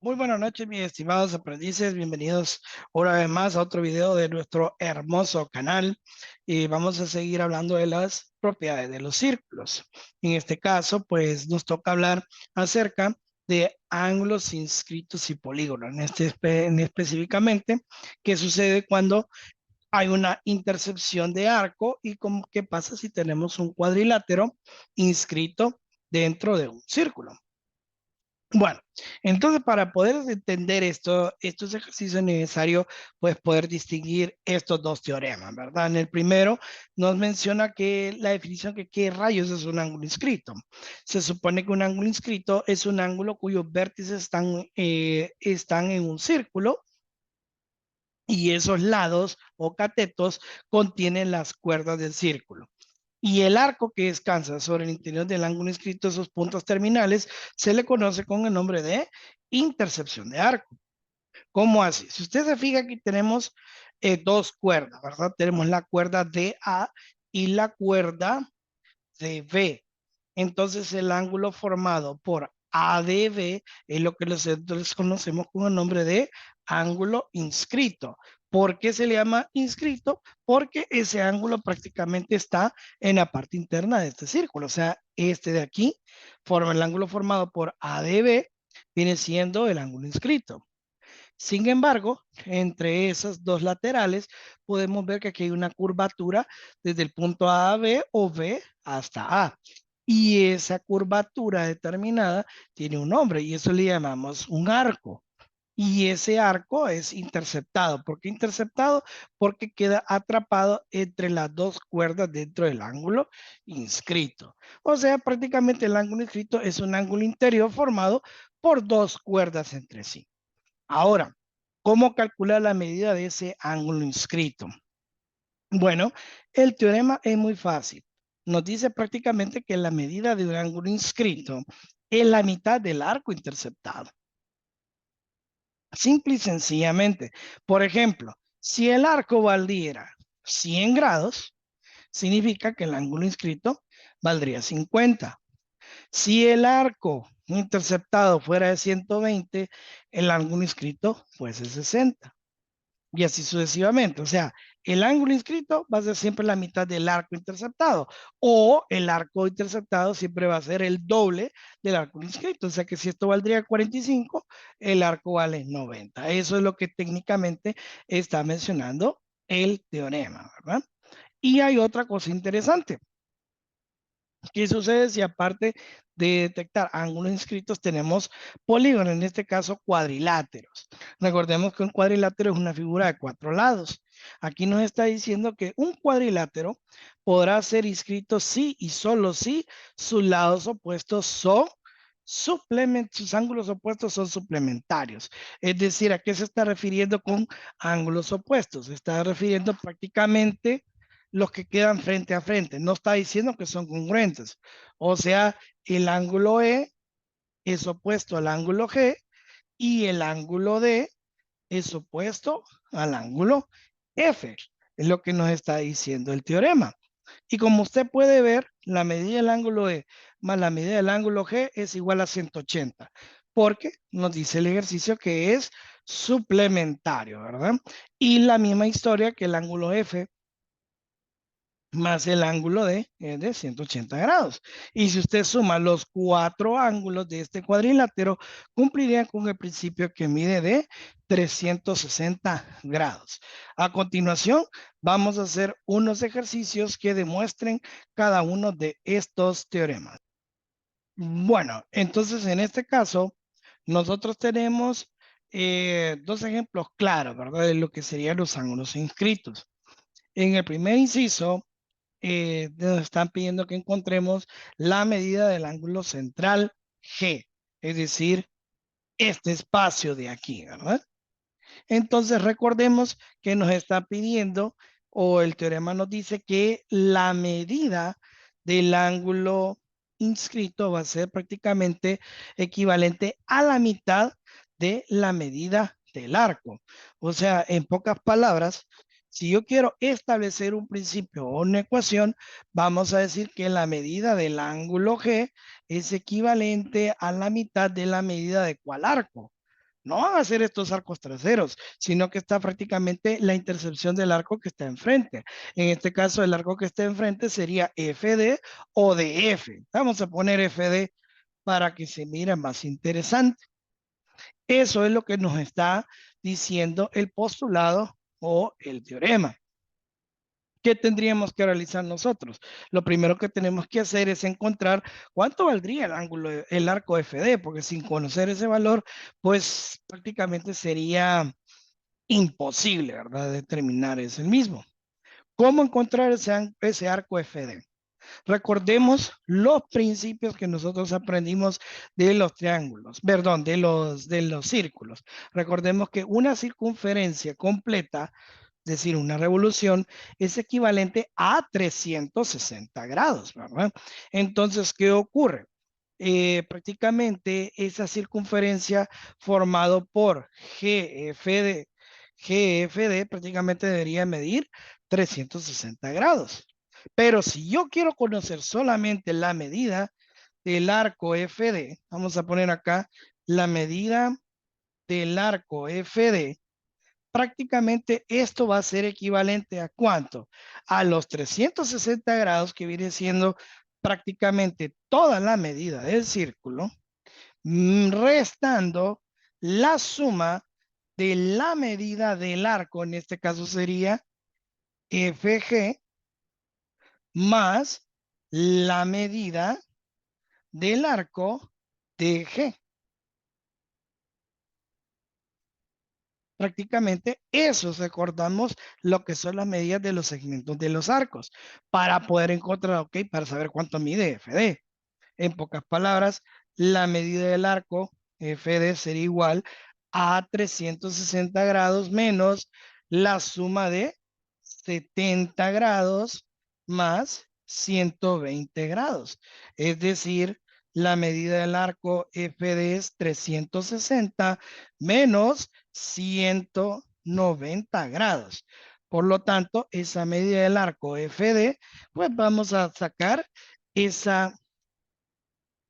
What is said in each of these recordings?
Muy buenas noches, mis estimados aprendices. Bienvenidos una vez más a otro video de nuestro hermoso canal. Y vamos a seguir hablando de las propiedades de los círculos. En este caso, pues nos toca hablar acerca de ángulos inscritos y polígonos. Específicamente, qué sucede cuando hay una intersección de arco y qué pasa si tenemos un cuadrilátero inscrito dentro de un círculo. Bueno, entonces para poder entender estos ejercicios es necesario pues poder distinguir estos dos teoremas, ¿verdad? En el primero nos menciona que la definición que qué rayos es un ángulo inscrito. Se supone que un ángulo inscrito es un ángulo cuyos vértices están en un círculo y esos lados o catetos contienen las cuerdas del círculo. Y el arco que descansa sobre el interior del ángulo inscrito, esos puntos terminales, se le conoce con el nombre de intercepción de arco. ¿Cómo así? Si usted se fija, aquí tenemos dos cuerdas, ¿verdad? Tenemos la cuerda DA y la cuerda DB. Entonces, el ángulo formado por ADB es lo que nosotros conocemos con el nombre de ángulo inscrito. ¿Por qué se le llama inscrito? Porque ese ángulo prácticamente está en la parte interna de este círculo. O sea, este de aquí forma el ángulo formado por ADB, viene siendo el ángulo inscrito. Sin embargo, entre esas dos laterales podemos ver que aquí hay una curvatura desde el punto A a B o B hasta A. Y esa curvatura determinada tiene un nombre y eso le llamamos un arco. Y ese arco es interceptado. ¿Por qué interceptado? Porque queda atrapado entre las dos cuerdas dentro del ángulo inscrito. O sea, prácticamente el ángulo inscrito es un ángulo interior formado por dos cuerdas entre sí. Ahora, ¿cómo calcular la medida de ese ángulo inscrito? Bueno, el teorema es muy fácil. Nos dice prácticamente que la medida de un ángulo inscrito es la mitad del arco interceptado. Simple y sencillamente. Por ejemplo, si el arco valiera 100 grados, significa que el ángulo inscrito valdría 50. Si el arco interceptado fuera de 120, el ángulo inscrito fuese 60. Y así sucesivamente. O sea, el ángulo inscrito va a ser siempre la mitad del arco interceptado o el arco interceptado siempre va a ser el doble del arco inscrito. O sea que si esto valdría 45, el arco vale 90. Eso es lo que técnicamente está mencionando el teorema, ¿verdad? Y hay otra cosa interesante. ¿Qué sucede si aparte de detectar ángulos inscritos tenemos polígonos, en este caso cuadriláteros? Recordemos que un cuadrilátero es una figura de cuatro lados. Aquí nos está diciendo que un cuadrilátero podrá ser inscrito si y solo si sus lados opuestos son sus ángulos opuestos son suplementarios. Es decir, ¿a qué se está refiriendo con ángulos opuestos? Se está refiriendo prácticamente los que quedan frente a frente. No está diciendo que son congruentes. O sea, el ángulo E es opuesto al ángulo G y el ángulo D es opuesto al ángulo F. Es lo que nos está diciendo el teorema. Y como usted puede ver, la medida del ángulo E más la medida del ángulo G es igual a 180, porque nos dice el ejercicio que es suplementario, ¿verdad? Y la misma historia que el ángulo F más el ángulo D es de 180 grados. Y si usted suma los cuatro ángulos de este cuadrilátero, cumpliría con el principio que mide de 360 grados. A continuación, vamos a hacer unos ejercicios que demuestren cada uno de estos teoremas. Bueno, entonces en este caso, nosotros tenemos dos ejemplos claros, ¿verdad? De lo que serían los ángulos inscritos. En el primer inciso, nos están pidiendo que encontremos la medida del ángulo central G, es decir, este espacio de aquí, ¿verdad? Entonces recordemos que nos está pidiendo, o el teorema nos dice que la medida del ángulo inscrito va a ser prácticamente equivalente a la mitad de la medida del arco. O sea, en pocas palabras, si yo quiero establecer un principio o una ecuación, vamos a decir que la medida del ángulo G es equivalente a la mitad de la medida de cuál arco. no van a ser estos arcos traseros, sino que está prácticamente la intercepción del arco que está enfrente. En este caso, el arco que está enfrente sería FD o DF. Vamos a poner FD para que se mire más interesante. Eso es lo que nos está diciendo el postulado o el teorema. ¿Qué tendríamos que realizar nosotros? Lo primero que tenemos que hacer es encontrar cuánto valdría el ángulo, el arco FD, porque sin conocer ese valor, pues prácticamente sería imposible, ¿verdad? Determinar ese mismo. ¿Cómo encontrar ese arco FD? Recordemos los principios que nosotros aprendimos de los triángulos, perdón, de los círculos. Recordemos que una circunferencia completa, es decir, una revolución, es equivalente a 360 grados, ¿verdad? Entonces, ¿qué ocurre? Prácticamente esa circunferencia formado por GFD prácticamente debería medir 360 grados. Pero si yo quiero conocer solamente la medida del arco FD, vamos a poner acá la medida del arco FD, prácticamente esto va a ser equivalente a ¿cuánto? A los 360 grados, que viene siendo prácticamente toda la medida del círculo, restando la suma de la medida del arco, en este caso sería FG, más la medida del arco DG. Prácticamente eso recordamos lo que son las medidas de los segmentos de los arcos para poder encontrar, ok, para saber cuánto mide FD. En pocas palabras, la medida del arco FD sería igual a 360 grados menos la suma de 70 grados más 120 grados. Es decir, la medida del arco FD es 360 menos 190 grados. Por lo tanto, esa medida del arco FD, pues vamos a sacar esa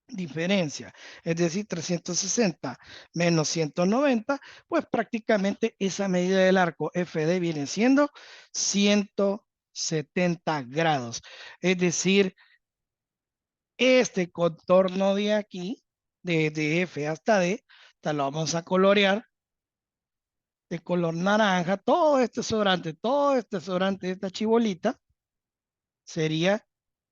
diferencia, es decir, 360 menos 190, pues prácticamente esa medida del arco FD viene siendo 170 grados. Es decir, este contorno de aquí, de F hasta D, te lo vamos a colorear de color naranja, todo este sobrante de esta chibolita sería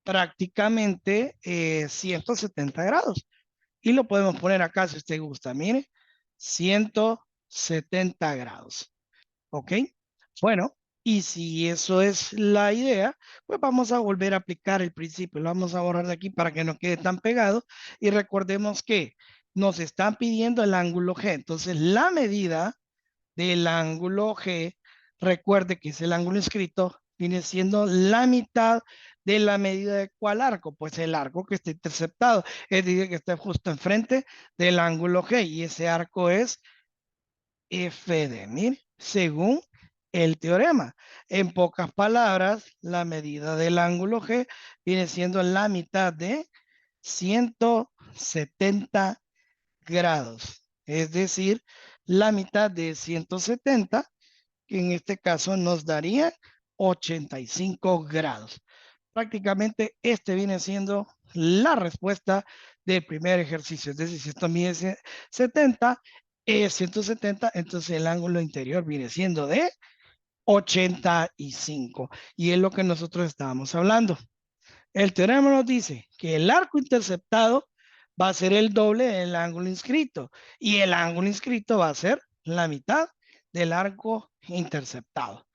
prácticamente 170 grados. Y lo podemos poner acá si usted gusta. Mire, 170 grados. ¿Ok? Bueno, y si eso es la idea, pues vamos a volver a aplicar el principio. Lo vamos a borrar de aquí para que no quede tan pegado. Y recordemos que nos están pidiendo el ángulo G. Entonces, la medida del ángulo G, recuerde que es el ángulo inscrito, viene siendo la mitad de la medida de cuál arco, pues el arco que está interceptado, es decir, que está justo enfrente del ángulo G, y ese arco es F de 1000, según el teorema. En pocas palabras, la medida del ángulo G viene siendo la mitad de 170 grados, es decir, la mitad de 170, que en este caso nos daría 85 grados. Prácticamente este viene siendo la respuesta del primer ejercicio. Es decir, si esto mide 70, 170, entonces el ángulo interior viene siendo de 85. Y es lo que nosotros estábamos hablando. El teorema nos dice que el arco interceptado va a ser el doble del ángulo inscrito y el ángulo inscrito va a ser la mitad del arco interceptado.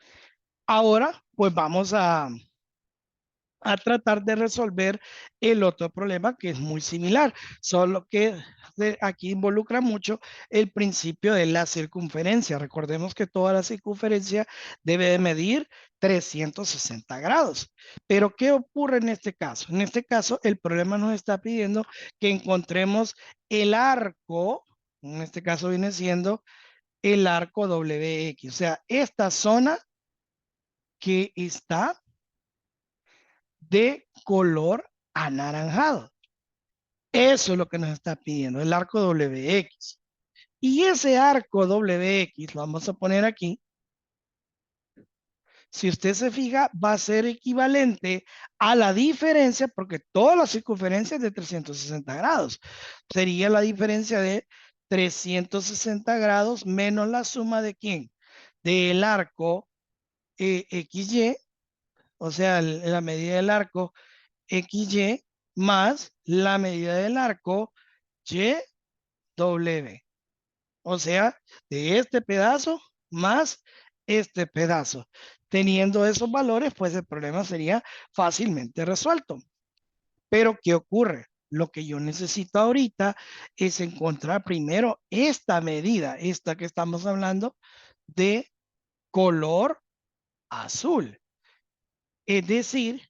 Ahora, pues vamos a tratar de resolver el otro problema que es muy similar, solo que aquí involucra mucho el principio de la circunferencia. Recordemos que toda la circunferencia debe de medir 360 grados. Pero ¿qué ocurre en este caso? En este caso, el problema nos está pidiendo que encontremos el arco, en este caso viene siendo el arco WX, o sea, esta zona que está de color anaranjado. Eso es lo que nos está pidiendo el arco WX. Y ese arco WX, lo vamos a poner aquí, si usted se fija, va a ser equivalente a la diferencia, porque toda la circunferencia es de 360 grados. Sería la diferencia de 360 grados menos la suma de ¿quién? Del arco XY, o sea, la medida del arco XY más la medida del arco YW. O sea, de este pedazo más este pedazo. Teniendo esos valores, pues el problema sería fácilmente resuelto. Pero, ¿qué ocurre? Lo que yo necesito ahorita es encontrar primero esta medida, esta que estamos hablando, de color azul. Es decir,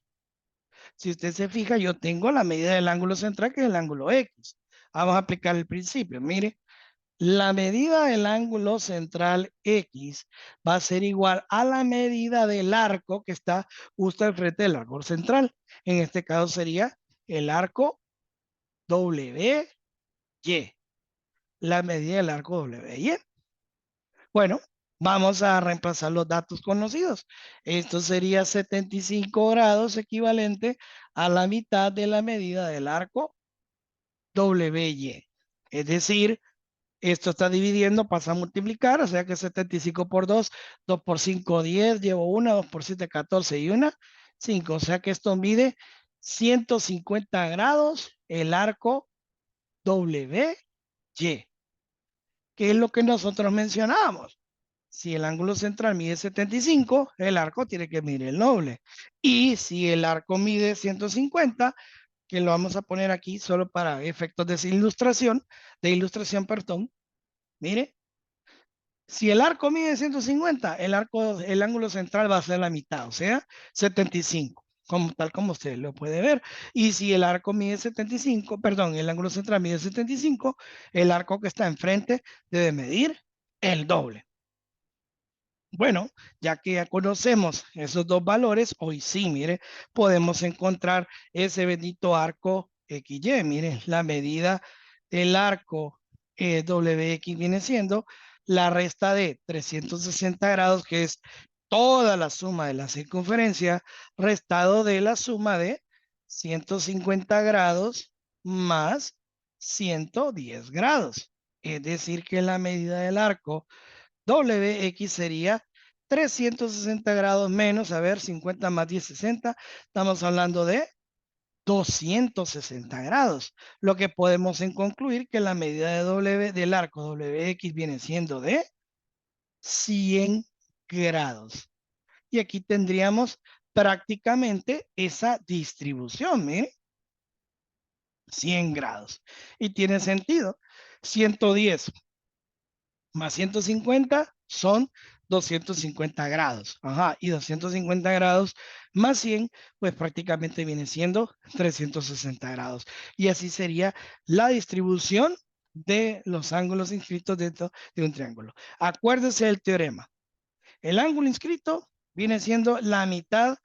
si usted se fija, yo tengo la medida del ángulo central, que es el ángulo X. Vamos a aplicar el principio. Mire, la medida del ángulo central X va a ser igual a la medida del arco que está justo al frente del arco central. En este caso sería el arco WY. La medida del arco WY. Bueno, vamos a reemplazar los datos conocidos. Esto sería 75 grados equivalente a la mitad de la medida del arco WY. Es decir, esto está dividiendo, pasa a multiplicar, o sea que 75 por 2, 2 por 5, 10, llevo 1, 2 por 7, 14 y 1, 5. O sea que esto mide 150 grados el arco WY, que es lo que nosotros mencionábamos. Si el ángulo central mide 75, el arco tiene que medir el doble. Y si el arco mide 150, que lo vamos a poner aquí solo para efectos de ilustración, perdón. Mire, si el arco mide 150, el ángulo central va a ser la mitad, o sea, 75, tal como usted lo puede ver. Y si el arco mide 75, perdón, el ángulo central mide 75, el arco que está enfrente debe medir el doble. Bueno, ya que ya conocemos esos dos valores, hoy sí, mire, podemos encontrar ese bendito arco XY. Mire, la medida del arco WX viene siendo la resta de 360 grados, que es toda la suma de la circunferencia, restado de la suma de 150 grados más 110 grados. Es decir, que la medida del arco WX sería 360 grados menos, a ver, 50 más 10, 60. Estamos hablando de 260 grados. Lo que podemos concluir que la medida de del arco WX viene siendo de 100 grados. Y aquí tendríamos prácticamente esa distribución, mire, 100 grados. Y tiene sentido. 110 más 150 son 250 grados. Ajá, y 250 grados más 100, pues prácticamente viene siendo 360 grados. Y así sería la distribución de los ángulos inscritos dentro de un triángulo. Acuérdese del teorema. El ángulo inscrito viene siendo la mitad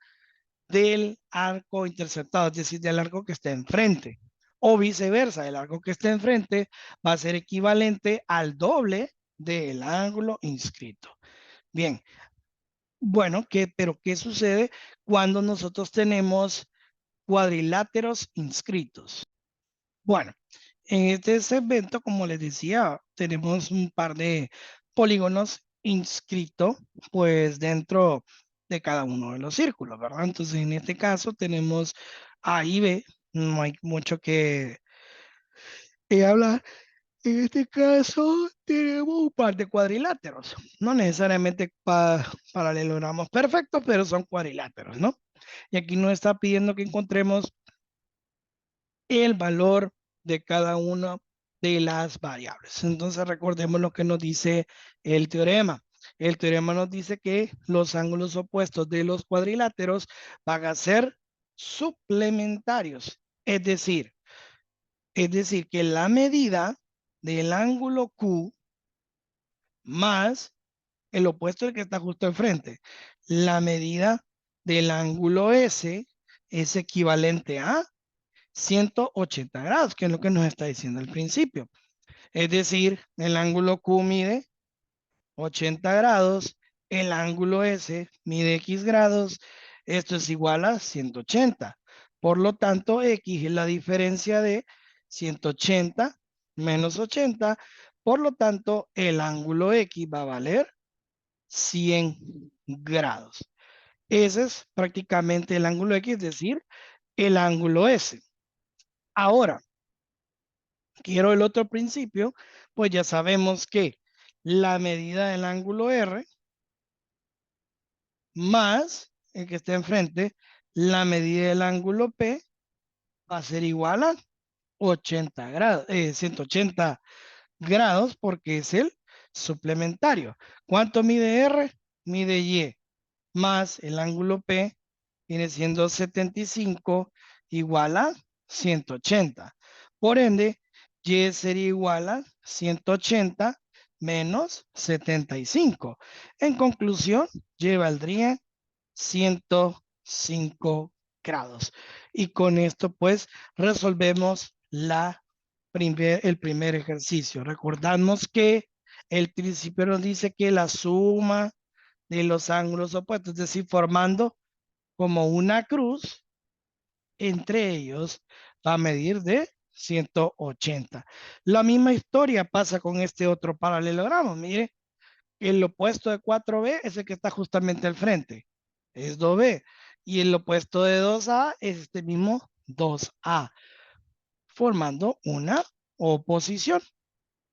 del arco interceptado, es decir, del arco que está enfrente. O viceversa, el arco que está enfrente va a ser equivalente al doble del ángulo inscrito. Bien, bueno, pero ¿qué sucede cuando nosotros tenemos cuadriláteros inscritos? Bueno, en este segmento, como les decía, tenemos un par de polígonos inscritos, pues dentro de cada uno de los círculos, ¿verdad? Entonces, en este caso tenemos A y B, no hay mucho que hablar. En este caso, tenemos un par de cuadriláteros, no necesariamente paralelogramos perfectos, pero son cuadriláteros, ¿no? Y aquí nos está pidiendo que encontremos el valor de cada una de las variables. Entonces recordemos lo que nos dice el teorema. El teorema nos dice que los ángulos opuestos de los cuadriláteros van a ser suplementarios. Es decir, que la medida del ángulo Q más el opuesto del que está justo enfrente, la medida del ángulo S es equivalente a 180 grados, que es lo que nos está diciendo al principio. Es decir, el ángulo Q mide 80 grados, el ángulo S mide X grados, esto es igual a 180. Por lo tanto, X es la diferencia de 180 menos 80. Por lo tanto, el ángulo X va a valer 100 grados. Ese es prácticamente el ángulo X, es decir, el ángulo S. Ahora, quiero el otro principio, pues ya sabemos que la medida del ángulo R más el que está enfrente, la medida del ángulo P va a ser igual a 80 grados, 180 grados porque es el suplementario. ¿Cuánto mide R? Mide Y más el ángulo P viene siendo 75 igual a 180. Por ende, Y sería igual a 180 menos 75. En conclusión, Y valdría 105 grados. Y con esto pues resolvemos el primer ejercicio. Recordamos que el principio nos dice que la suma de los ángulos opuestos, es decir, formando como una cruz, entre ellos va a medir de 180. La misma historia pasa con este otro paralelogramo. Mire, el opuesto de 4B es el que está justamente al frente, es 2B. Y el opuesto de 2A es este mismo 2A, formando una oposición.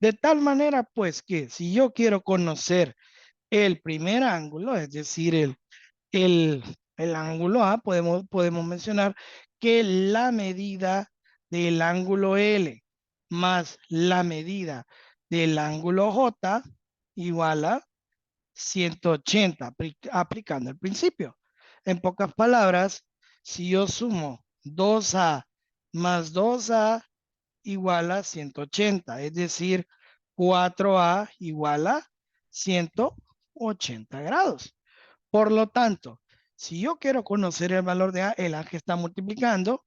De tal manera, pues, que si yo quiero conocer el primer ángulo, es decir, el, el ángulo A, podemos mencionar que la medida del ángulo L más la medida del ángulo J igual a 180, aplicando el principio. En pocas palabras, si yo sumo 2A más 2A igual a 180, es decir, 4A igual a 180 grados. Por lo tanto, si yo quiero conocer el valor de A, el A que está multiplicando,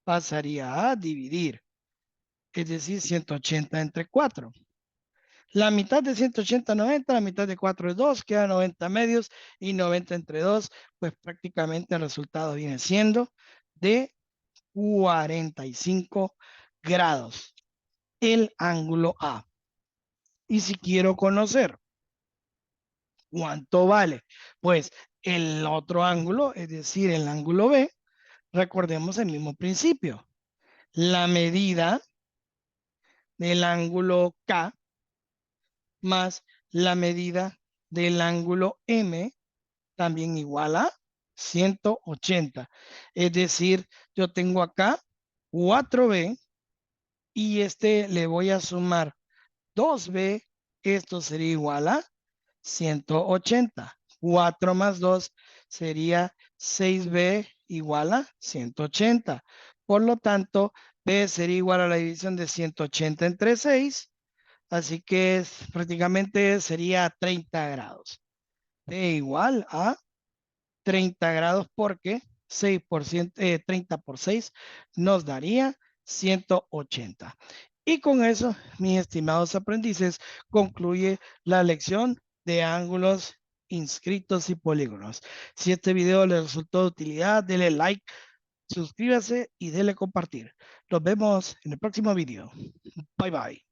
pasaría a dividir, es decir, 180 entre 4. La mitad de 180 es 90, la mitad de 4 es 2, queda 90 medios y 90 entre 2, pues prácticamente el resultado viene siendo de 45 grados, el ángulo A. Y si quiero conocer cuánto vale, pues el otro ángulo, es decir, el ángulo B, recordemos el mismo principio. La medida del ángulo K más la medida del ángulo M también igual a 180. Es decir, yo tengo acá 4B y este le voy a sumar 2B. Esto sería igual a 180. 4 más 2 sería 6B igual a 180. Por lo tanto, B sería igual a la división de 180 entre 6. Así que prácticamente sería 30 grados. B igual a 30 grados porque 30 por 6 nos daría 180. Y con eso, mis estimados aprendices, concluye la lección de ángulos inscritos y polígonos. Si este video les resultó de utilidad, denle like, suscríbase y denle compartir. Nos vemos en el próximo video. Bye bye.